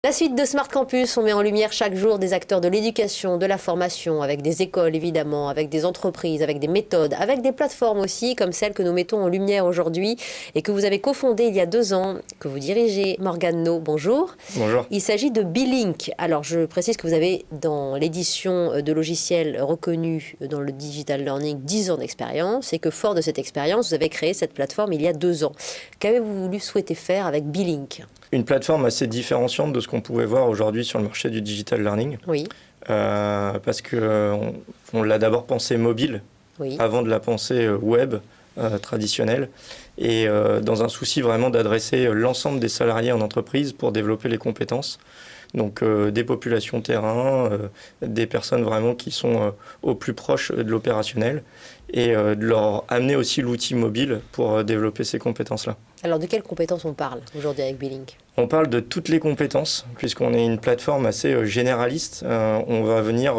La suite de Smart Campus, on met en lumière chaque jour des acteurs de l'éducation, de la formation, avec des écoles évidemment, avec des entreprises, avec des méthodes, avec des plateformes aussi, comme celle que nous mettons en lumière aujourd'hui et que vous avez cofondée il y a 2 ans, que vous dirigez, Morgane No. Bonjour. Bonjour. Il s'agit de B-Link. Alors je précise que vous avez dans l'édition de logiciels reconnus dans le digital learning 10 ans d'expérience et que fort de cette expérience, vous avez créé cette plateforme il y a 2 ans. Qu'avez-vous voulu souhaiter faire avec B-Link ? Une plateforme assez différenciante de ce qu'on pouvait voir aujourd'hui sur le marché du digital learning. Oui. Parce qu'on l'a d'abord pensé mobile, Oui. avant de la penser web traditionnelle. Et dans un souci vraiment d'adresser l'ensemble des salariés en entreprise pour développer les compétences. Donc des populations terrain, des personnes vraiment qui sont au plus proche de l'opérationnel et de leur amener aussi l'outil mobile pour développer ces compétences-là. Alors de quelles compétences on parle aujourd'hui avec B-Link ? On parle de toutes les compétences, puisqu'on est une plateforme assez généraliste. On va venir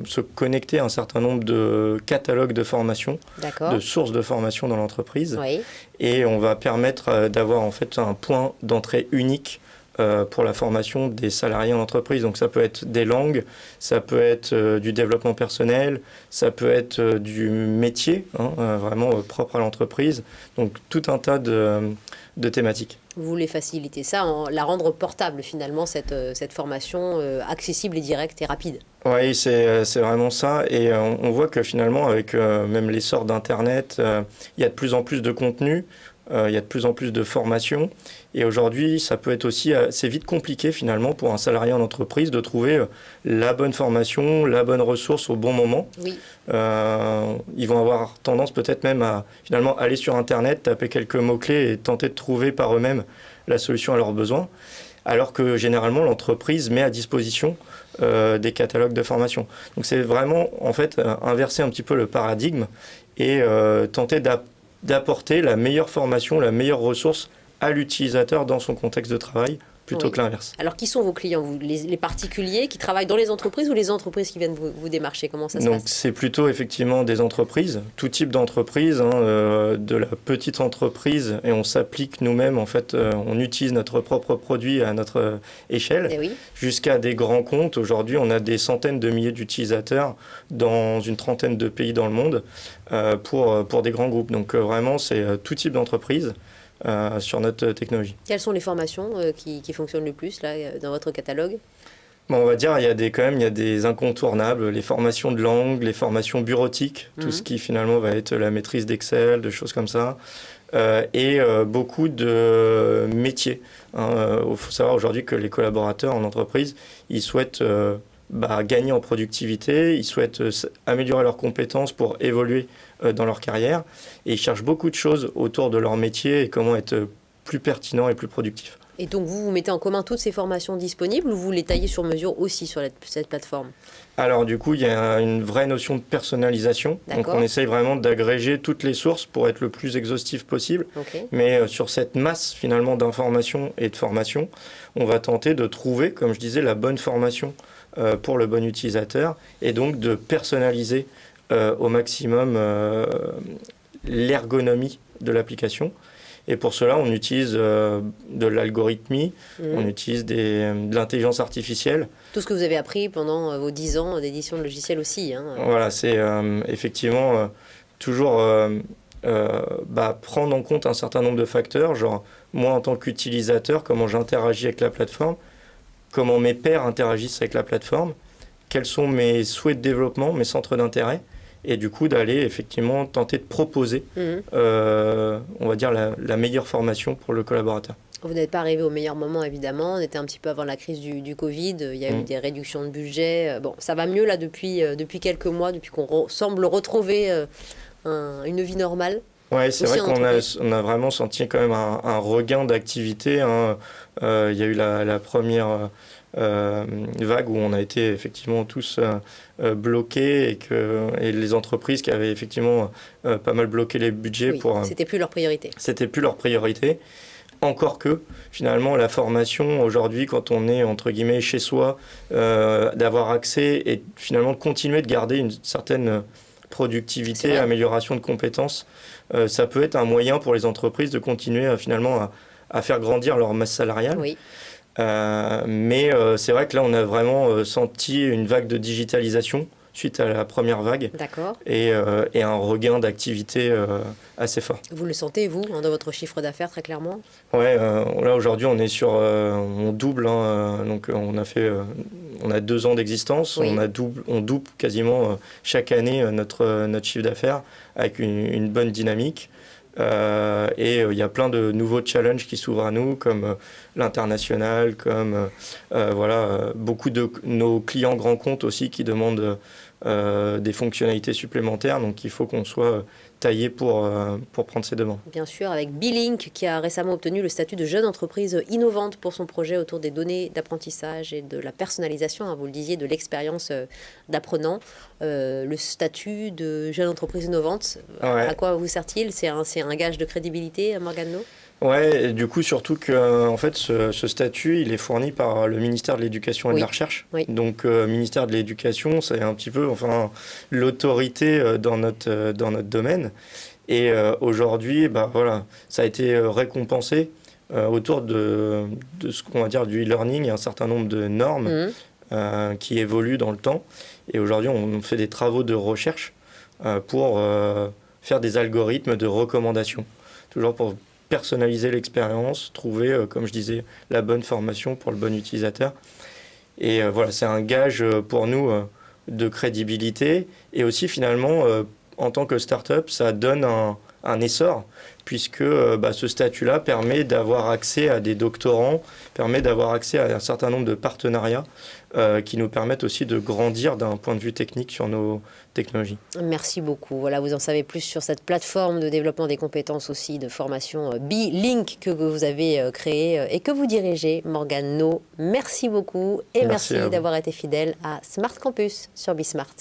se connecter à un certain nombre de catalogues de formation, de sources de formation dans l'entreprise. Oui. Et on va permettre d'avoir en fait un point d'entrée unique pour la formation des salariés en entreprise. Donc ça peut être des langues, ça peut être du développement personnel, ça peut être du métier, vraiment propre à l'entreprise. Donc tout un tas de thématiques. Vous voulez faciliter ça, la rendre portable finalement, cette formation accessible et directe et rapide. Oui, c'est vraiment ça. Et on voit que finalement, avec même l'essor d'Internet, il y a de plus en plus de contenu, il y a de plus en plus de formations. Et aujourd'hui, ça peut être aussi assez vite compliqué finalement pour un salarié en entreprise de trouver la bonne formation, la bonne ressource au bon moment. Oui. Ils vont avoir tendance peut-être même à finalement aller sur Internet, taper quelques mots-clés et tenter de trouver par eux-mêmes la solution à leurs besoins. Alors que généralement, l'entreprise met à disposition des catalogues de formation. Donc c'est vraiment en fait inverser un petit peu le paradigme et tenter d'apporter la meilleure formation, la meilleure ressource à l'utilisateur dans son contexte de travail, plutôt que l'inverse. Alors, qui sont vos clients, vous, les particuliers qui travaillent dans les entreprises ou les entreprises qui viennent vous démarcher ? Comment ça se passe ? Donc, c'est plutôt effectivement des entreprises, tout type d'entreprise, de la petite entreprise, et on s'applique nous-mêmes, en fait, on utilise notre propre produit à notre échelle, jusqu'à des grands comptes. Aujourd'hui, on a des centaines de milliers d'utilisateurs dans une trentaine de pays dans le monde pour des grands groupes. Donc, vraiment, c'est tout type d'entreprise. Sur notre technologie. Quelles sont les formations qui fonctionnent le plus là, dans votre catalogue ? Bon, on va dire il y a des incontournables, les formations de langue, les formations bureautiques, tout ce qui finalement va être la maîtrise d'Excel, de choses comme ça, et beaucoup de métiers. Il faut savoir aujourd'hui que les collaborateurs en entreprise, ils souhaitent gagner en productivité, ils souhaitent améliorer leurs compétences pour évoluer dans leur carrière et ils cherchent beaucoup de choses autour de leur métier et comment être plus pertinent et plus productif. Et donc vous mettez en commun toutes ces formations disponibles ou vous les taillez sur mesure aussi sur cette plateforme ? Alors du coup, il y a une vraie notion de personnalisation. Donc on essaye vraiment d'agréger toutes les sources pour être le plus exhaustif possible. Mais sur cette masse finalement d'informations et de formations, on va tenter de trouver, comme je disais, la bonne formation pour le bon utilisateur et donc de personnaliser au maximum l'ergonomie de l'application. Et pour cela, on utilise de l'algorithmie, on utilise de l'intelligence artificielle. Tout ce que vous avez appris pendant vos 10 ans d'édition de logiciels aussi. Voilà, c'est effectivement toujours prendre en compte un certain nombre de facteurs, genre moi en tant qu'utilisateur, comment j'interagis avec la plateforme, comment mes pairs interagissent avec la plateforme, quels sont mes souhaits de développement, mes centres d'intérêt, et du coup d'aller effectivement tenter de proposer, on va dire, la meilleure formation pour le collaborateur. Vous n'êtes pas arrivé au meilleur moment, évidemment. On était un petit peu avant la crise du Covid. Il y a eu des réductions de budget. Bon, ça va mieux là depuis quelques mois, depuis qu'on semble retrouver une vie normale. Oui, c'est vrai qu'on a vraiment senti quand même un regain d'activité. Il y a eu la première vague où on a été effectivement tous bloqués et les entreprises qui avaient effectivement pas mal bloqué les budgets. C'était plus leur priorité. C'était plus leur priorité. Encore que, finalement, la formation, aujourd'hui, quand on est, entre guillemets, chez soi, d'avoir accès et finalement de continuer de garder une certaine productivité, amélioration de compétences, ça peut être un moyen pour les entreprises de continuer finalement à faire grandir leur masse salariale. Mais c'est vrai que là, on a vraiment senti une vague de digitalisation suite à la première vague D'accord. et un regain d'activité assez fort. Vous le sentez, vous, dans votre chiffre d'affaires, très clairement? Ouais, là aujourd'hui on est sur, on double, hein, donc on a 2 ans d'existence, Oui. on double quasiment chaque année notre chiffre d'affaires avec une bonne dynamique. Et il y a plein de nouveaux challenges qui s'ouvrent à nous, comme l'international, comme beaucoup de nos clients grands comptes aussi qui demandent des fonctionnalités supplémentaires. Donc il faut qu'on soit taillé pour prendre ces demandes. Bien sûr, avec B-Link, qui a récemment obtenu le statut de jeune entreprise innovante pour son projet autour des données d'apprentissage et de la personnalisation, hein, vous le disiez, de l'expérience d'apprenant. Le statut de jeune entreprise innovante, Ouais. à quoi vous sert-il? C'est un gage de crédibilité, Morgane Lo? Ouais, et du coup, surtout que en fait, ce statut, il est fourni par le ministère de l'Éducation et de la Recherche. Oui. Donc, ministère de l'Éducation, c'est un petit peu, enfin, l'autorité dans notre domaine. Et aujourd'hui, bah, voilà, ça a été récompensé autour de ce qu'on va dire du e-learning. Il y a un certain nombre de normes qui évoluent dans le temps. Et aujourd'hui, on fait des travaux de recherche pour faire des algorithmes de recommandation. Toujours pour personnaliser l'expérience, trouver, comme je disais, la bonne formation pour le bon utilisateur. Et voilà, c'est un gage pour nous de crédibilité. Et aussi, finalement, en tant que start-up, ça donne un essor, puisque ce statut-là permet d'avoir accès à des doctorants, permet d'avoir accès à un certain nombre de partenariats qui nous permettent aussi de grandir d'un point de vue technique sur nos technologies. Merci beaucoup. Voilà, vous en savez plus sur cette plateforme de développement des compétences aussi, de formation B-Link que vous avez créée et que vous dirigez, Morgane Lo. Merci beaucoup et merci d'avoir été fidèle à Smart Campus sur Bismart.